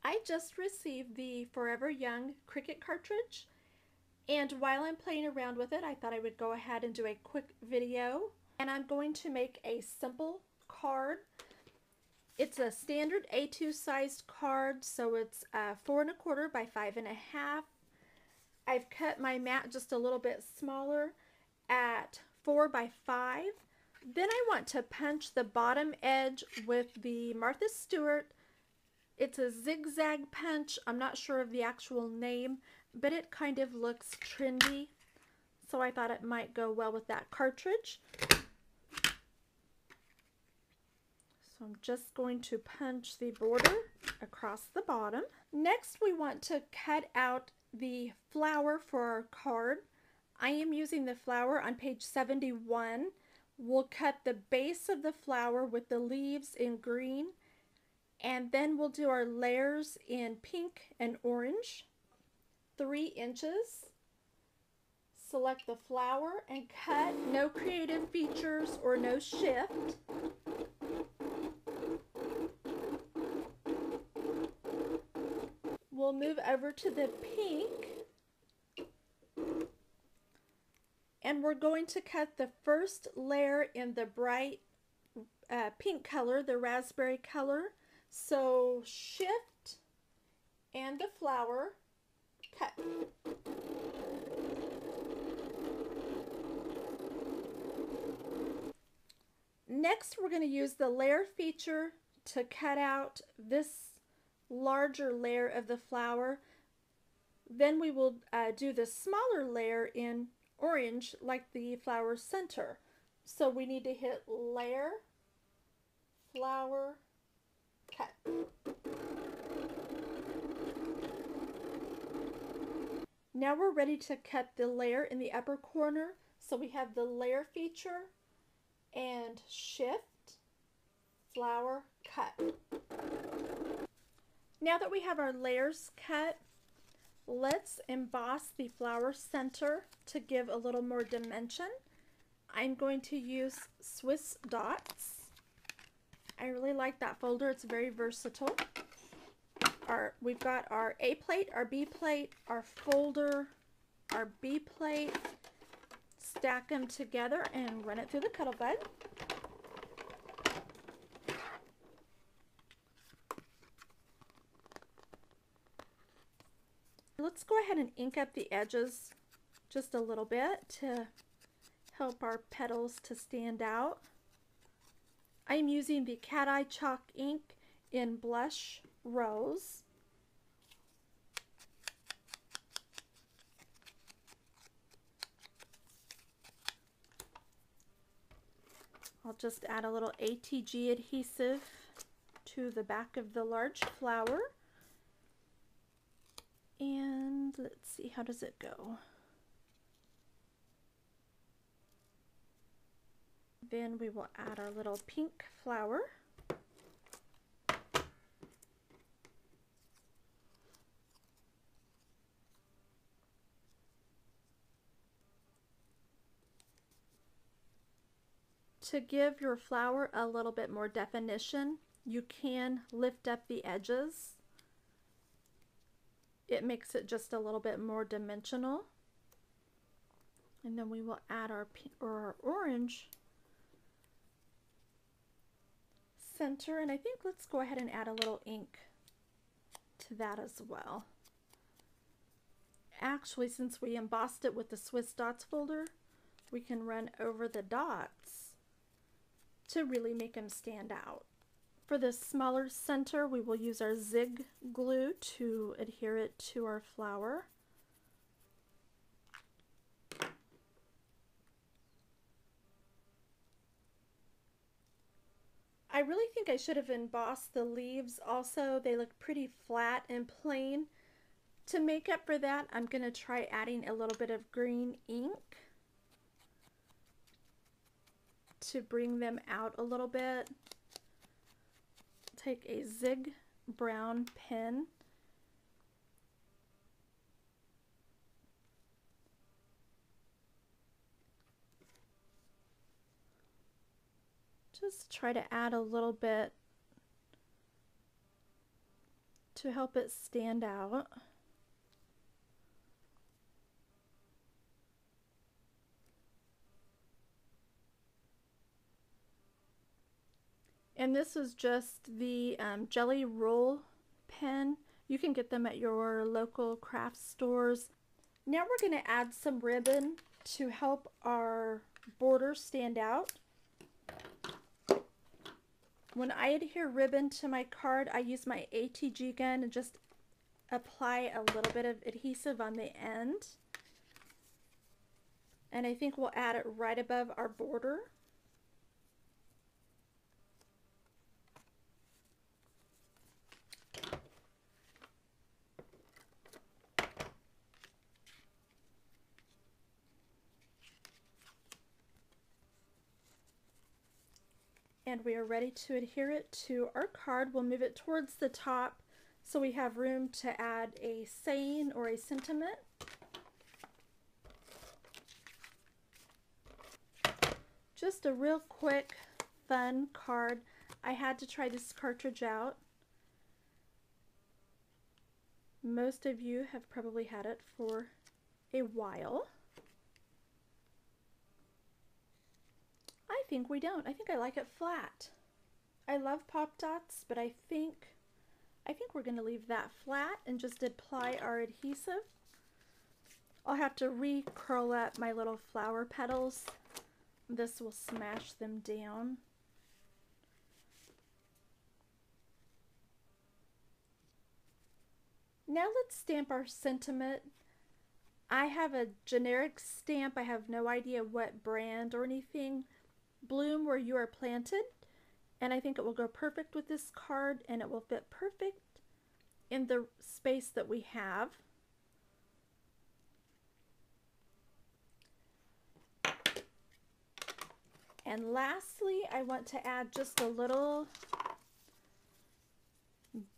I just received the Forever Young Cricut Cartridge, and while I'm playing around with it, I thought I would go ahead and do a quick video. And I'm going to make a simple card. It's a standard A2 sized card, so it's 4 1/4 by 5 1/2. I've cut my mat just a little bit smaller at 4 by 5. Then I want to punch the bottom edge with the Martha Stewart. It's a zigzag punch. I'm not sure of the actual name, but it kind of looks trendy, so I thought it might go well with that cartridge. So I'm just going to punch the border across the bottom. Next, we want to cut out the flower for our card. I am using the flower on page 71. We'll cut the base of the flower with the leaves in green, and then we'll do our layers in pink and orange. 3 inches. Select the flower and cut. No creative features or no shift. We'll move over to the pink, and we're going to cut the first layer in the bright pink color, the raspberry color. So shift and the flower, cut. Next, we're going to use the layer feature to cut out this larger layer of the flower. Then we will do the smaller layer in orange like the flower center. So we need to hit layer, flower, cut. Now we're ready to cut the layer in the upper corner. So we have the layer feature and shift, flower, cut. Now that we have our layers cut, let's emboss the flower center to give a little more dimension. I'm going to use Swiss dots. I really like that folder. It's very versatile. We've got our A plate, our B plate, our folder, our B plate. Stack them together and run it through the cuttle bed. Let's go ahead and ink up the edges just a little bit to help our petals to stand out. I'm using the Cat Eye Chalk ink in Blush Rose. I'll just add a little ATG adhesive to the back of the large flower. And let's see, how does it go? Then we will add our little pink flower. To give your flower a little bit more definition, you can lift up the edges. It makes it just a little bit more dimensional. And then we will add our orange center, and I think let's go ahead and add a little ink to that as well. Actually, since we embossed it with the Swiss Dots folder, we can run over the dots to really make them stand out. For the smaller center, we will use our zig glue to adhere it to our flower. I really think I should have embossed the leaves also. They look pretty flat and plain. To make up for that, I'm going to try adding a little bit of green ink to bring them out a little bit. Take a Zig brown pen just try to add a little bit to help it stand out. And this is just the jelly roll pen. You can get them at your local craft stores. Now we're going to add some ribbon to help our border stand out. When I adhere ribbon to my card, I use my ATG gun and just apply a little bit of adhesive on the end. And I think we'll add it right above our border. And we are ready to adhere it to our card. We'll move it towards the top so we have room to add a saying or a sentiment. Just a real quick, fun card. I had to try this cartridge out. Most of you have probably had it for a while. I think we don't. I think I like it flat. I love pop dots, but I think we're going to leave that flat and just apply our adhesive. I'll have to re-curl up my little flower petals. This will smash them down. Now let's stamp our sentiment. I have a generic stamp. I have no idea what brand or anything. Bloom where you are planted, and I think it will go perfect with this card, and it will fit perfect in the space that we have. And lastly, I want to add just a little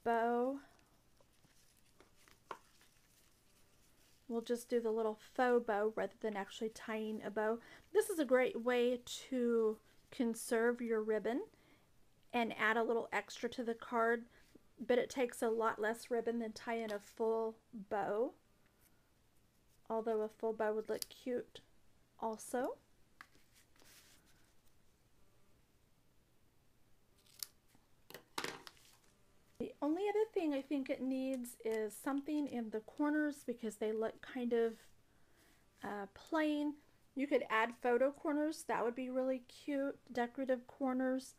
bow. We'll just do the little faux bow rather than actually tying a bow. This is a great way to conserve your ribbon and add a little extra to the card, but it takes a lot less ribbon than tying a full bow, although a full bow would look cute also. The only other thing I think it needs is something in the corners because they look kind of plain. You could add photo corners. That would be really cute. Decorative corners.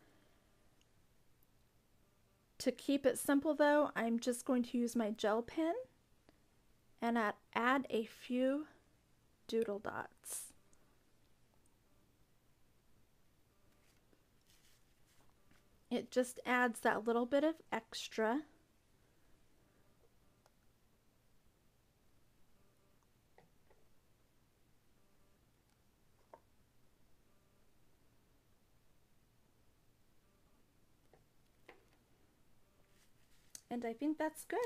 To keep it simple though, I'm just going to use my gel pen and add a few doodle dots. It just adds that little bit of extra. And I think that's good.